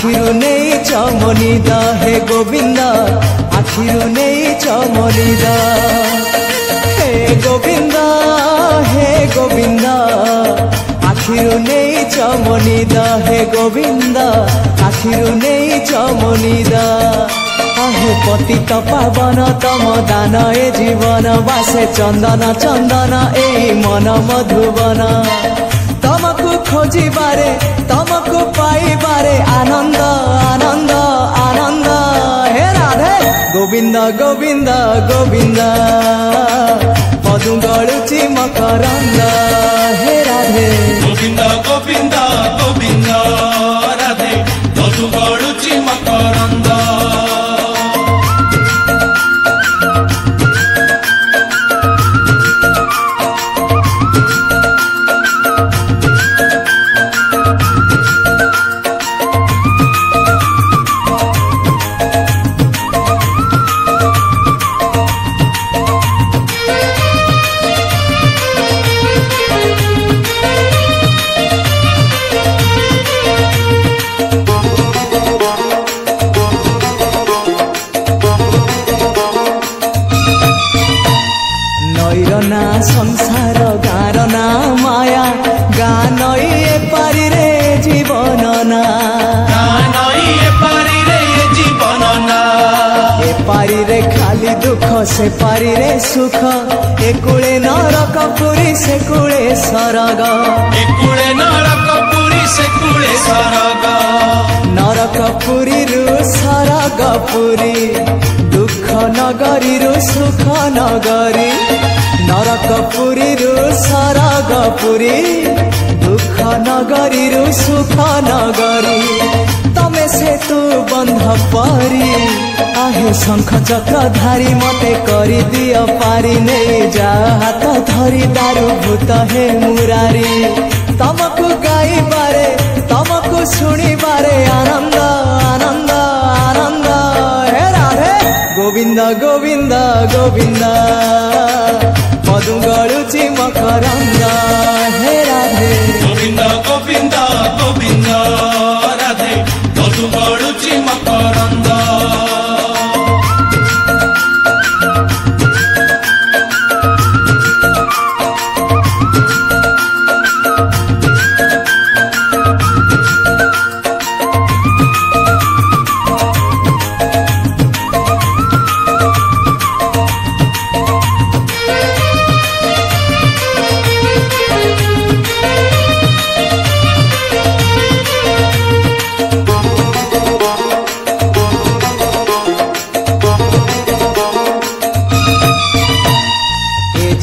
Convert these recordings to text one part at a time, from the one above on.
आखिरु नहीं चमनिद हे गोविंद आखिरु नहीं चमनिद हे गोविंद आखिरु नहीं चमनिद हे गोविंद आखिरु नहीं चमनिद हे पतित पावन तम दान ए जीवन बासे चंदन चंदन ए मन मधुबन तमको खोजिबारे तमको पाइबारे आनंद आनंद आनंद हे राधे गोविंद गोविंद गोविंद मधु गलुची मकरंद हे राधे गोविंद गोविंद गोविंद राधे मधु गलुची मकरंद नईरना संसार गारना माया गान ए पारी रे जीवन ना ए पारी रे खाली दुख से पारी रे सुख ए कूले नरक पुरी से कूले सरग नरक पुरी रु सरग पुरी दुख नगरी रु सुख नगरी नरक पुरी रु सरग पुरी दुख नगरी रु सुख नगरी तमे से तू बंध परी आहे शंख चक्र धारी मते करी दियो पारी नहीं जा हाथ धरी दारू भूत हे मुरारी तमको गाई बारे तमको सुनी बारे आनंद आनंद आनंद हे राधे गोविंद गोविंद गोविंद मधु गलुची मकरंद हे राधे गोविंद गोविंद गोविंद राधे मधु गलुची मकरंद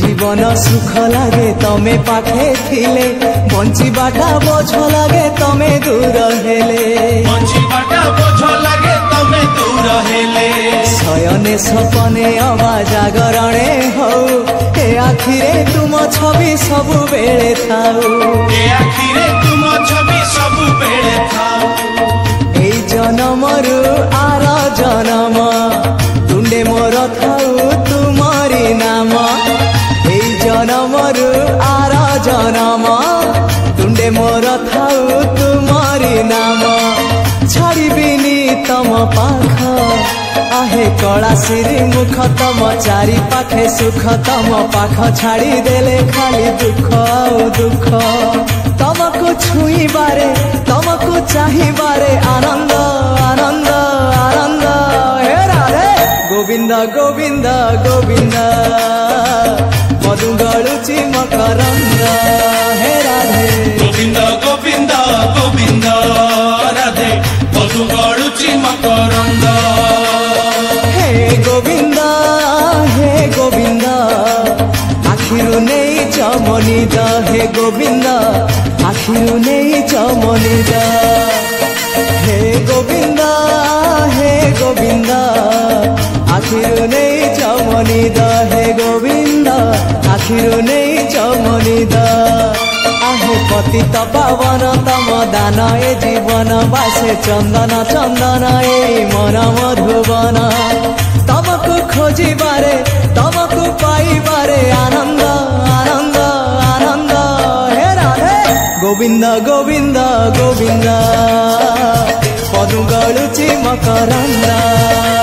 जीवन सुख लागे तमे पाखे थिले बंचीबाटा बोझ लागे तमे दूर हेले शयने सपने अवा जागरणे हौ ए आखिरे तुम छवि सबु बेले थाउ ए जनमरु आर जनम तुंडे मोर थाउ तुमरी नाम जनमरु आर जनम तुंडे मोर थाउ तुमरी नाम छाड़बिनी तम पाख आहे कला सिरी मुख तम चारि पाखे सुख तम पाख छाड़ी देले खाली दुख आउ दुख तमको छुई बारे तमको चाही बारे आनंद आनंद आनंद हे राधे गोविंद गोविंद गोविंद मधु गलुची मकरंद हे राधे गोविंद गोविंद गोविंद राधे मधु गलुची मकरंद हे गोविंद आखिरु नहीं चमनिद हे गोविंद आखिरु नहीं चमनिद हे गोविंद आखिरु नहीं चमनिद हे गोविंद आखिरु नहीं चमनिद आहे पतित पावन तम दान ए जीवन बासे चंदन चंदन ए मन मधुबन तमको खोजिबारे तमको पाइबारे आनंद आनंद आनंद हे राधे गोविंद गोविंद गोविंद पदु मकरंद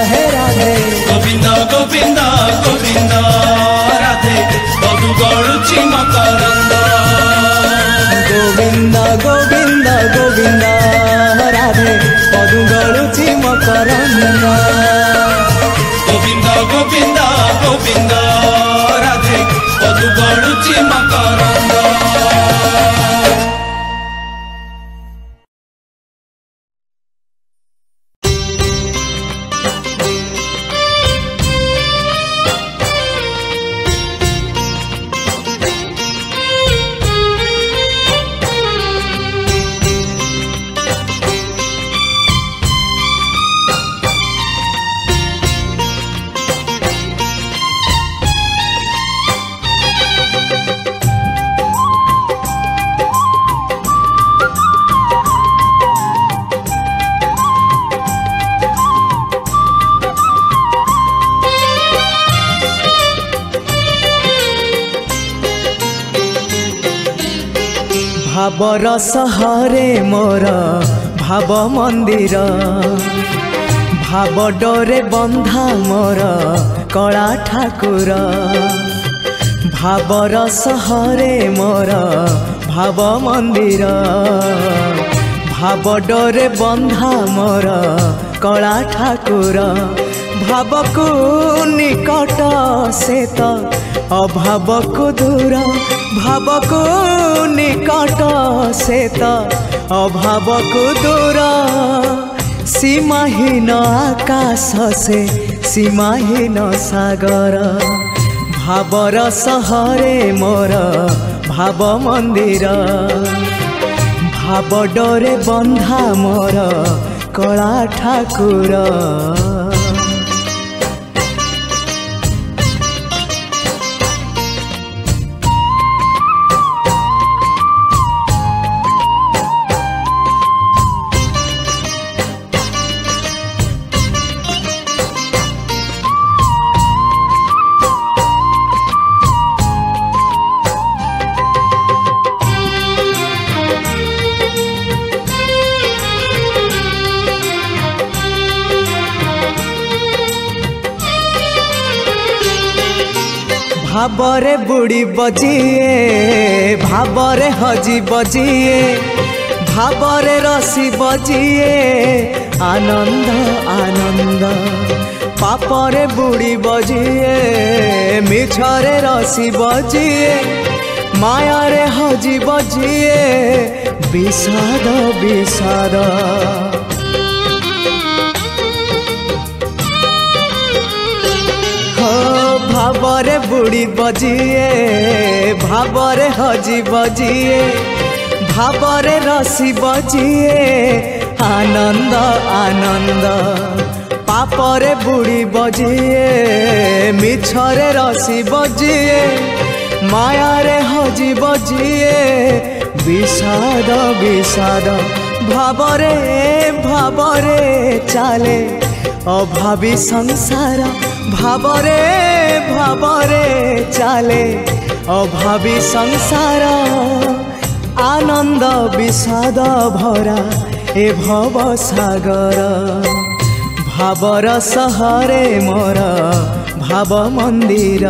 हे राधे गोविंद गोविंद गोविंद राधे मधु गळुची मकरंद गोविंद गोविंद गोविंद राधे मधु गळुची मकरंद गोविंद गोविंद गोविंद राधे मधु गळुची मकरंद भावर सहरे मोर भाव मंदिर भाव डोरे बंधा मोर कला ठाकुर भावर सहरे मोर भाव मंदिर भाव डोरे बंधा मोर कला ठाकुर भाव को निकट से तो अभाव को दूर भाव को निकट से तो अभाव को दूर सीमाहीन आकाश से सीमाहीन सागर भावर सहरे मोर भाव मंदिर भाव डोरे बंधा मोर कला ठाकुर भावरे बुड़ी बजिए भावरे हजी बजिए भावरे रसी बजिए आनंद आनंद पापरे बुड़ी बजिए मिछरे रसी बजिए मायारे हजी बजिए विषाद विषाद भावरे बुड़ी बजिए भावरे हजी बजिए भावरे रसी बजिए आनंद आनंद पापरे बुड़ी बजिए मिछरे रसी बजिए मायारे हजी बजिए विषाद विषाद भावरे भावरे चाले अभावी संसार भावरे भावरे चाले अभावी संसार आनंद विषाद भरा ए भव सागर भावर सहरे मोर भाव मंदिर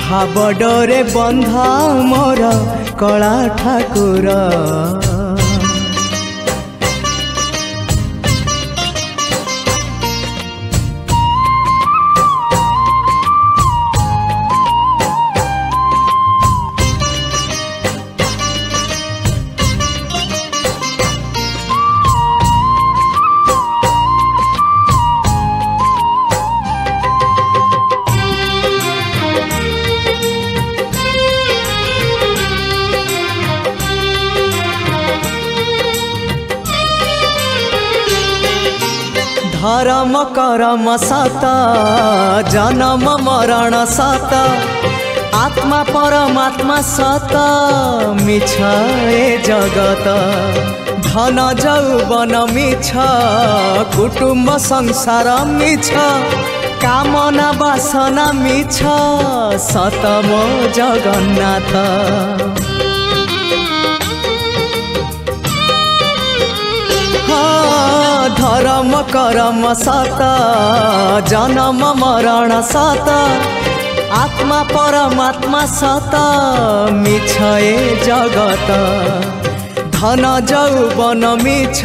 भाव डोरे बंधा मोर कला ठाकुर धर्म करम सत जन्म मरण सत आत्मा परमात्मा सत मिछ ए जगत धन जौवन मिछ कुटुंब संसार मिछ कामना वासना मिछ सत मो जगन्नाथ धर्म करम सत जन्म मरण सत आत्मा परमात्मा सत मिछ ए जगत धन जौवन मिछ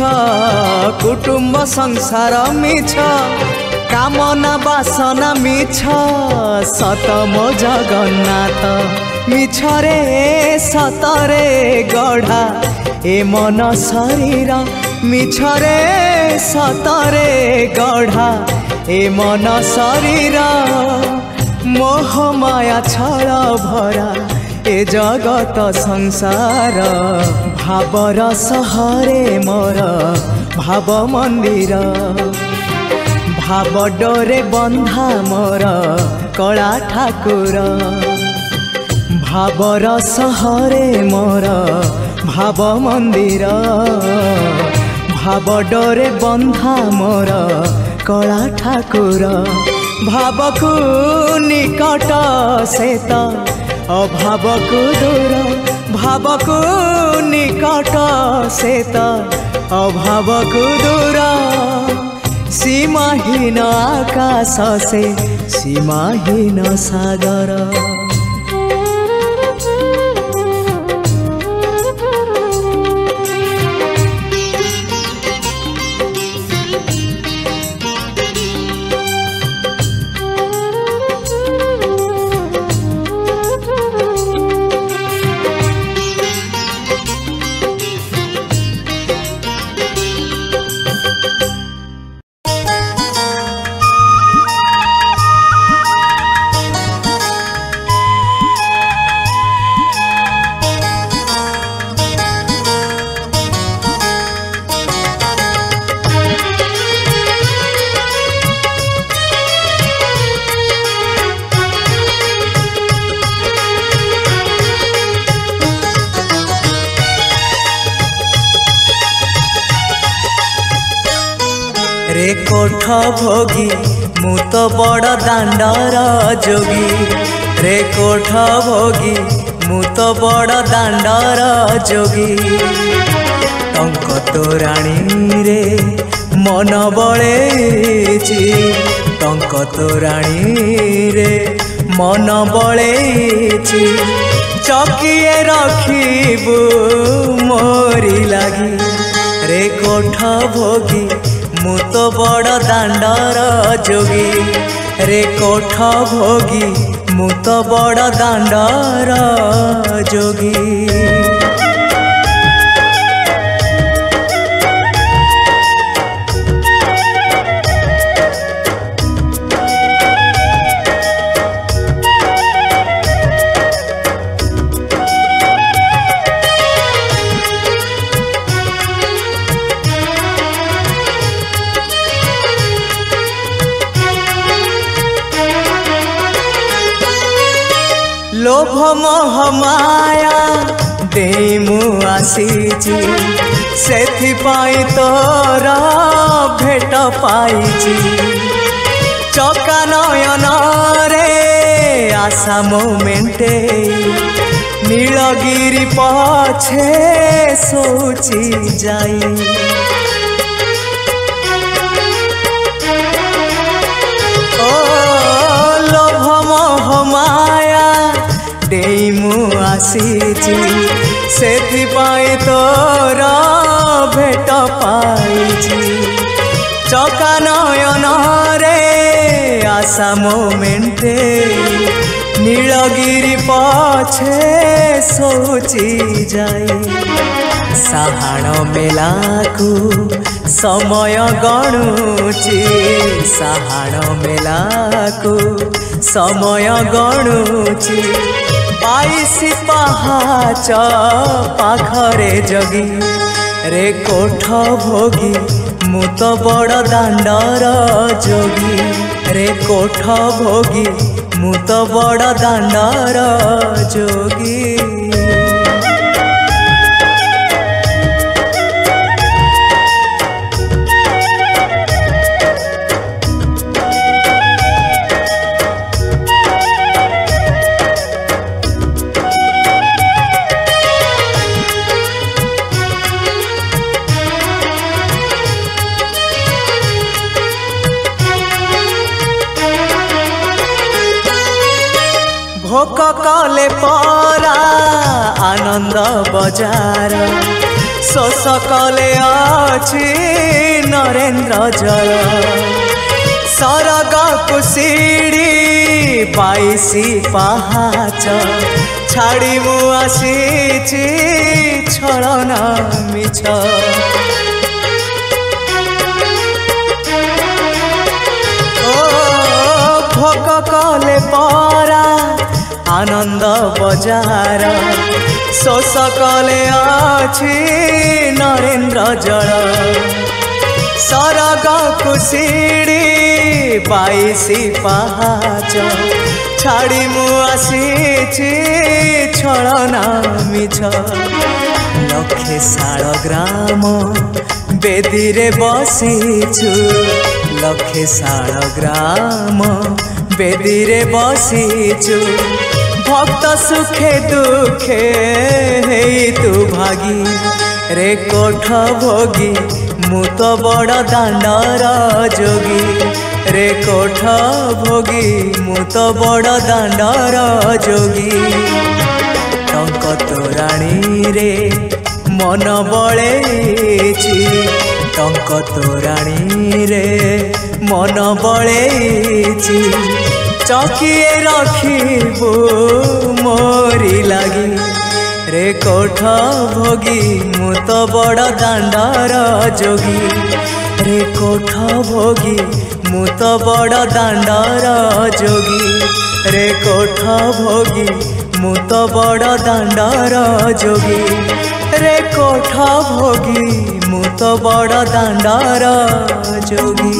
कुटुम्ब संसार मिछ कामना बासना मिछ सत मो जगन्नाथ मिछ रे सत रे गढ़ा ए मन शरीर मिछ रे सत रे गढ़ा ए मन शरीर मोह माया छल भरा ए जगत संसार भावर सहरे मोर भाव मंदिर भाव डोरे बंधा मोर कला ठाकुर भावर सहरे मोर भाव मंदिर भाव डोरे बंधा मोर कला ठाकुर भावकु निकट सेत अभावकु दूर भावकु निकट सेत अभावकु दूर सीमाहीन आकाश से सीमाहीन सागर रे कोठ भोगी मु तो बड़ दांडर जोगी रे कोठ भोगी मु तो बड़ दांडर जोगी टंक तोराणी रे मन बळेची टंक तोराणी रे मन बळेची चकिए रखिबू मोरी लागी रे कोठ भोगी मु तो बड़ दांडर जोगी रे कोठ भोगी मु तो बड़ दांडर जोगी लोभ मोह माया दे मु आसीची सेथिपाई तोर भेट पाइची चका नयन रे आशा मोमेंटे नीलगिरी पछे सोची जाई ओ लोभ मोह माया देई मु आसीची सेथिपाई तोर भेट पाइची चका नयन रे आशा मोमेंटे नीलगिरी पछे सोची जाई साहाण मेलाकू समय गणुची साहाण मेलाकू समय गणुची 22 पहाच पाखरे जगी रे कोठ भोगी मु तो बड़ दांडर जोगी रे कोठ भोगी मु तो बड़ दांडर जोगी भोक कले परा आनंद बजार शोष कले अछि नरेन्द्र जल सरग कुशिड़ी 22 पहाच छाड़ी मु आसीछि छलना मिछ भोक कले परा आनंद बजार शोष कले अछि नरेन्द्र जल सरग कुशिड़ी 22 पहाच छाड़ी मु आसीछि छलना मिछ लक्षे शाल ग्राम बेदी रे बसीछु लक्षे शाल ग्राम बेदी रे बसीछु भक्त सुखे दुखे हेई तू भागी रे कोठ भोगी मु तो बड़ दांडर जोगी रे कोठ भोगी मु तो बड़ दांडर जोगी टंक तोराणी रे मन बळेछि टंक तोराणी रे मन बळेछि चकिए रखिबू मोरी लागी रे कोठ भोगी मु तो बड़ दांडर जोगी रे कोठ भोगी मु तो बड़ दांडर जोगी रे कोठ भोगी मु तो बड़ दांडर जोगी रे कोठ भोगी मु तो बड़ दांडर जोगी।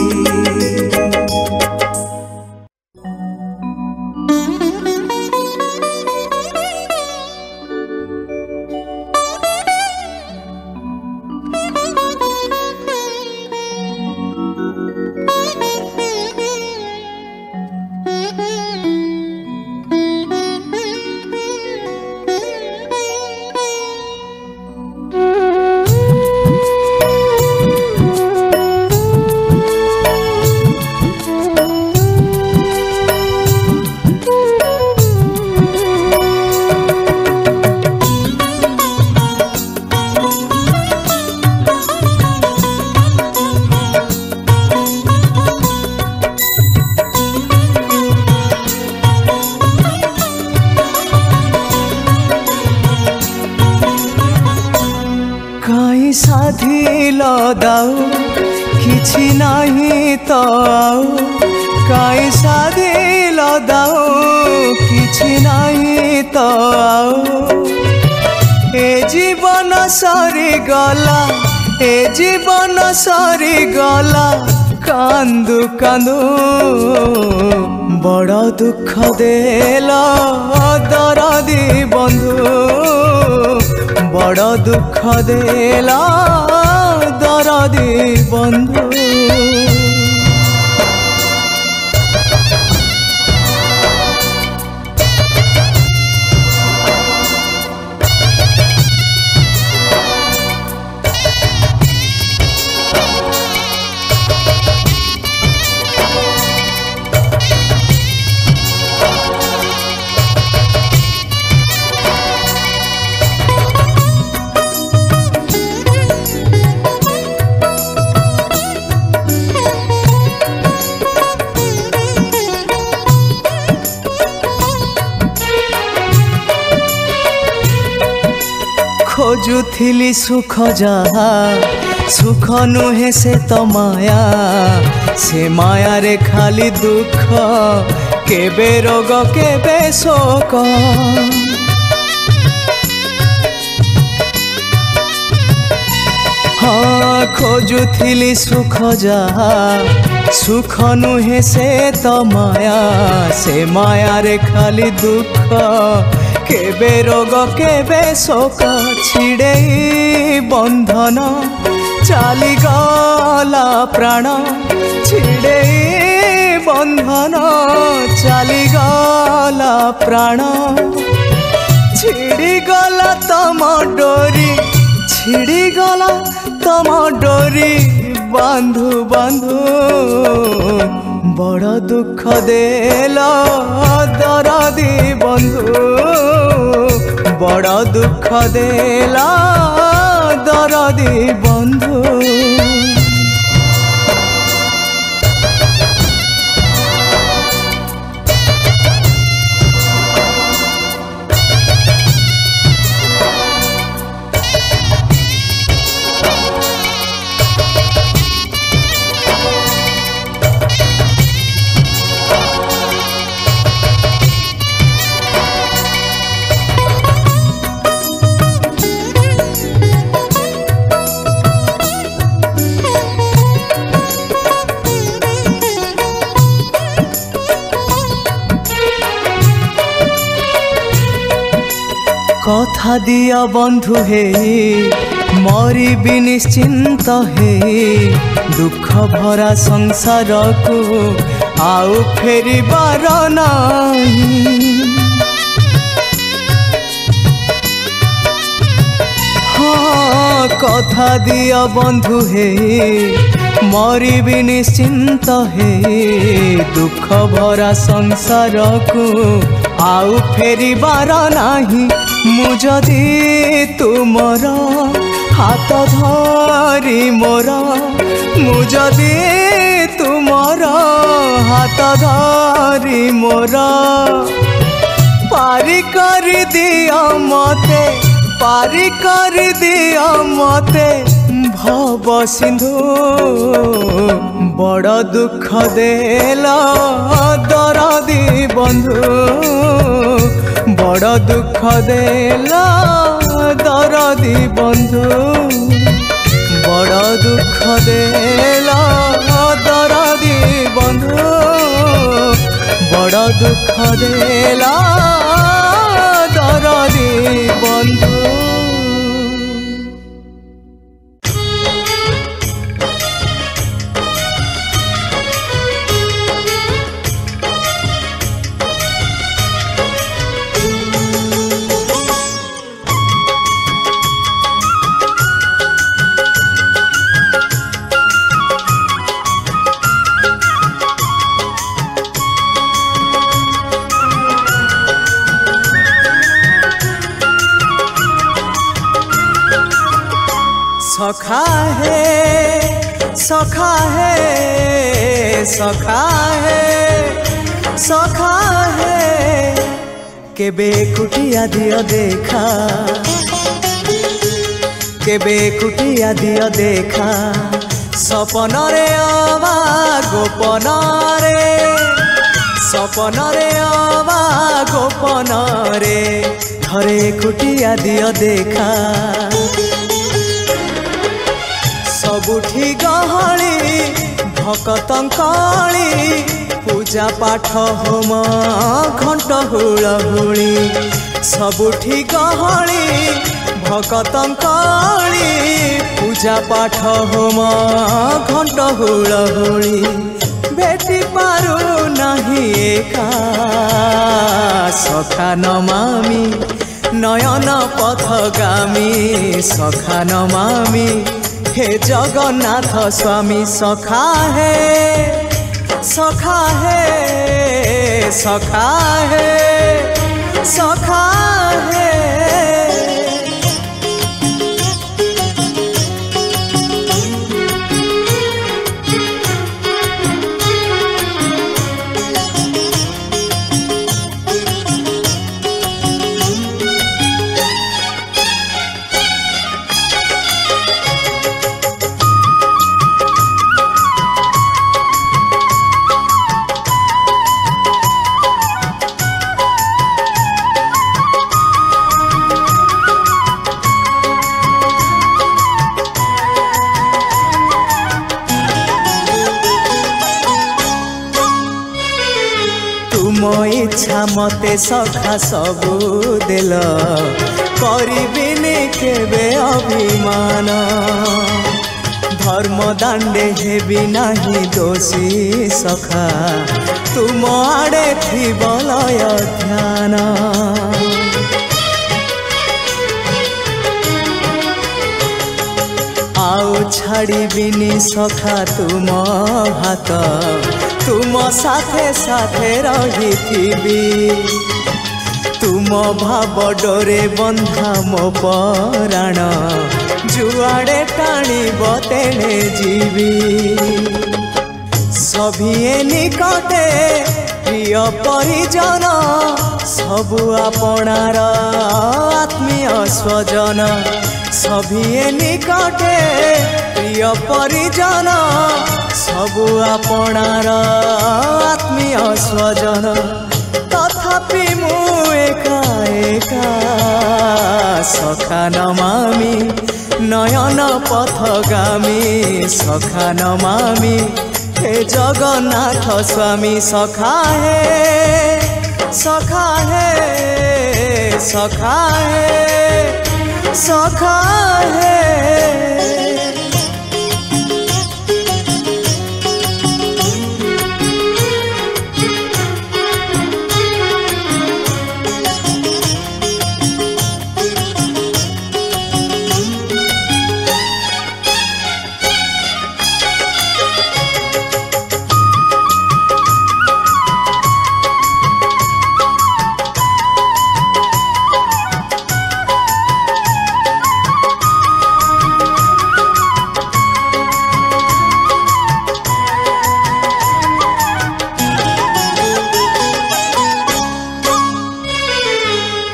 दाऊ किछि नाही तो आउ काई साधी दाऊ किछि नाही तो आउ ए जीवन सरी गला ए जीवन सरी गला कांदू कांदू बड़ दुख देला दरदी बंधु बड़ दुख देला दरदी बंधु। खोजुथिली सुख जहा सुख नुहे से तो माया से माया रे खाली दुख केबे रोग केबे शोक हाँ खोजुथिली सुख जहा सुख नुहे से तो माया से माया रे खाली दुख केबे रोग केबे शोक छिड़े बंधन चाली गला प्राण छिड़े बंधन चाली गला प्राण छिड़ी गला तम डोरी छिड़ी गला तम डोरी बांधु बांधु बड़ दुख देला दरदी बंधु बंधु बड़ दुख देला दरदी बंधु। कथा दिया बंधु हे मरी निश्चिंत हे दुख भरा संसार को आउ फेरिबार नाही। हाँ कथा दिया बंधु हे मरी निश्चिंत हे दुख भरा संसार को आउ फेरिबार नाही। मुझदी तुमर हाथ धरी मोर मुझदी तुमर हाथ धरी मोर पारी कर दिया मते पारी कर दिया मते भव सिंधु बड़ दुख देला दरदी बंधु बड़ दुख देला दरदी बंधु बड़ दुख देला दरदी बंधु बड़ दुख देला दरदी बंधु। सखा है सखा है सखा है सखा है केबे कुटिया दियो देखा केबे कुटिया दियो देखा सपन रे अबा गोपन रे सपन रे अबा गोपन रे थरे कुटिया दियो देखा सबुठी गहली भकतंकली पूजा पाठ होम घंट हुलहुली सबुठी गहली भकतंकली पूजा पाठ होम घंट हुलहुली भेटी पारु नहीं एका सखा नमामि नयन पथगामी सखा नमामि हे जगन्नाथ स्वामी सखा है सखा है सखा है सखा है। तुम इच्छा मते सखा सबू देल करिबिनी केबे अभिमान धर्म दांडे हेबी नाही दोषी सखा तुम आड़े थी बलय ध्यान आउ छाड़िबिनी सखा तुम हाथ तुम साथे साथे रही तुम भाव डोरे बंधा मो पराण जुआड़े टाणी तेणे जीवी सभिए निकटे प्रिय परिजन सबु आपणार आत्मीय स्वजन सभिए निकटे प्रिय परिजन सबु आपणार आत्मीय स्वजन तथापि मु एका एका सखा नमामि नयन पथगामी सखा नमामि हे जगन्नाथ स्वामी सखा हे सखा हे सखा हे सखा हे।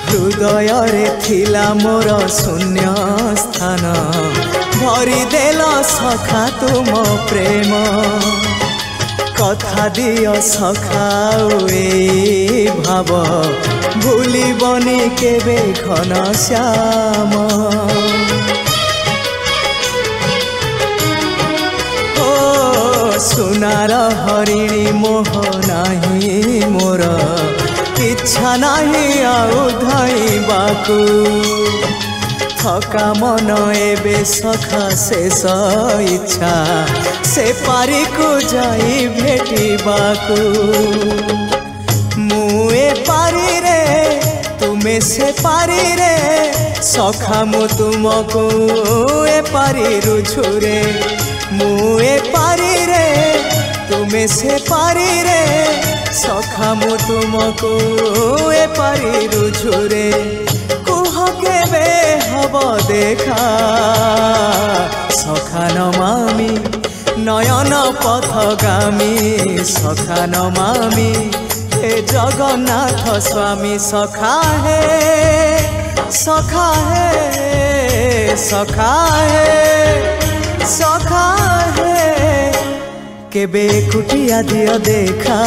हृदय थिला मोर शून्य स्थान भरी देल सखा तुम प्रेम कथा दिय सखा ए भाव भूलिबनी केबे घन श्याम ओ सुनार हरिणी मोह नाही मोर इच्छा नहीं आउ धाइबाकू थका मन एबे सखा शेष इच्छा से पारी को जाई भेटिबाकू मुए पारी रे तुमे से पारी रे सखा मु तुमको ए पारी रुझुरे मुए पारी रे तुमे से पारी रे सखा मु तुमको ए पारी रुझुरे कुह केबे हब देखा सखा नमामि नयन पथगामी सखा नमामि हे जगन्नाथ स्वामी सखा हे सखा हे सखा हे सखा हे केबे कुटिया दियो देखा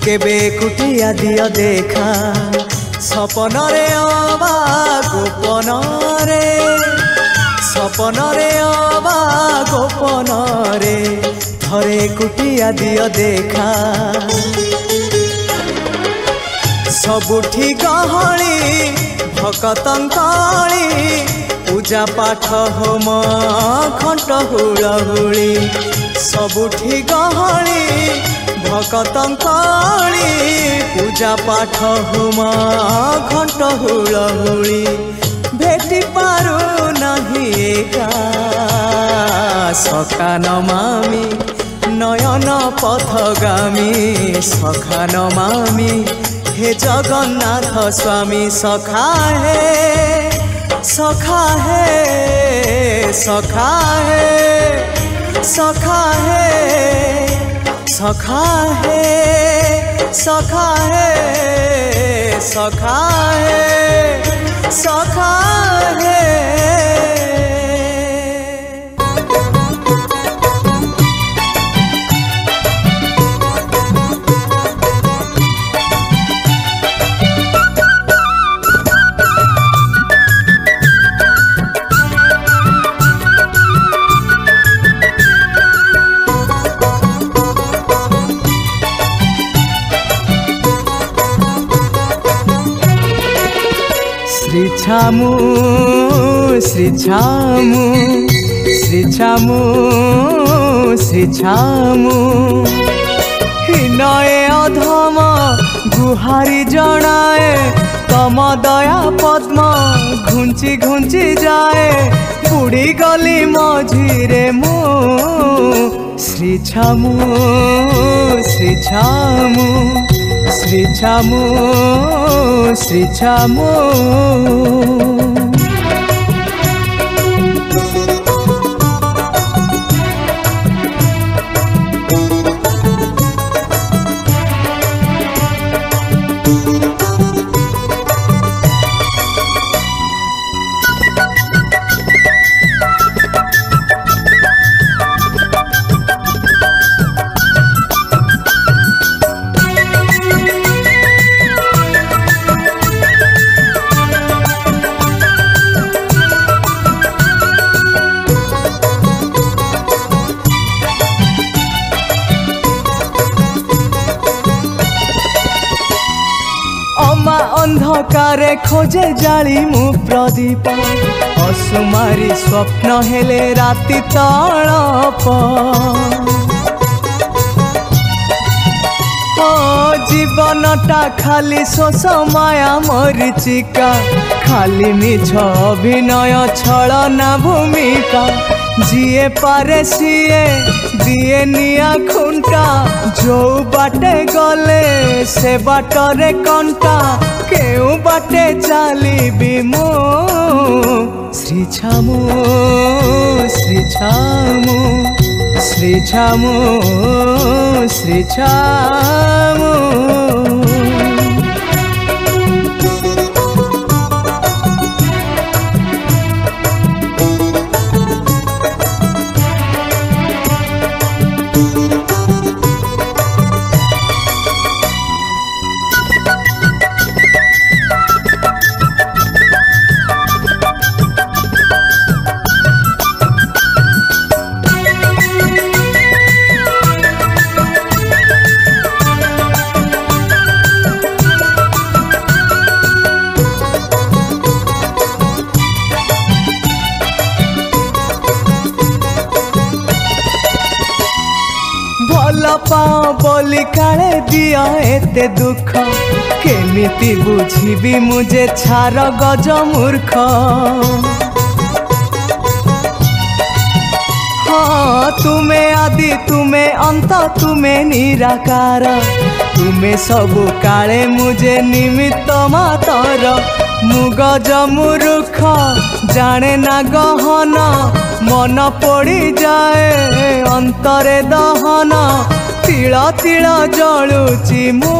केबे कुटिया दियो देखा सपन रे अबा गोपन रे सपन रे अबा गोपन रे थरे कुटिया दियो देखा सबुठी गहली भकतंकली पूजा पाठ होम घंट हुलहुली सबुठी गहली भकतंकली पूजा पाठ होम घंट हुलहुली भेटी पारु नहीं एका सखा नमामि नयन पथगामी सखा नमामि हे जगन्नाथ स्वामी सखा हे सखा हे सखा हे सखा हे सखा हे सखा हे सखा हे सखा हे। श्री छामु श्री छामु श्री छामु श्री छामु हिनए अधम गुहारी जनाए तम दया पद्म घुंची घुंची जाए बुड़ी गली मझिरे मु श्री छामु শ্রী ছামু শ্রী ছামু अंधकारे खोजे जाली मु प्रदीप असुमारी स्वप्न हेले राति तड़प जीवनटा खाली शोष माया मरीचिका खाली मिछ अभिनय छलना भूमिका जीए पारे सीए दिए निया खुंटा जो बाटे गले से बाटरे कंटा केउ बाटे चलीबी मु श्री छामु श्री छामु श्री छामु श्री छामु भल पाओ बोली काले दिया एते दुख केमिति बुझीबी मुझे छार गज मूर्ख हाँ तुम्हें आदि तुम्हें अंत तुम्हें निराकार तुम्हें सबु काले मुझे निमित्त मातर मुगज मूर्ख जाने ना गहन मन पड़ी जाए अंतरे दहन तिल तिल जलुची मु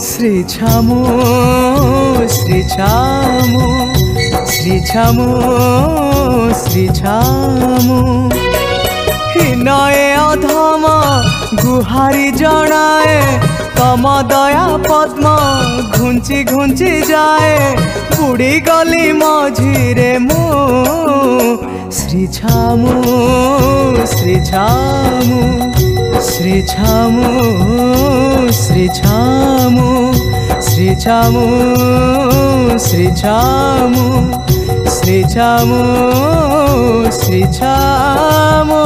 श्री छामु श्री छामु श्री छामु श्री छामु हिनए अधम गुहारी जनाए तम दया पद्म घुंची घुंची जाए बुड़ी गली मझिरे मु श्री छामु श्री छामु श्री छामु श्री छामु श्री छामु श्री छामु श्री छामु श्री छामु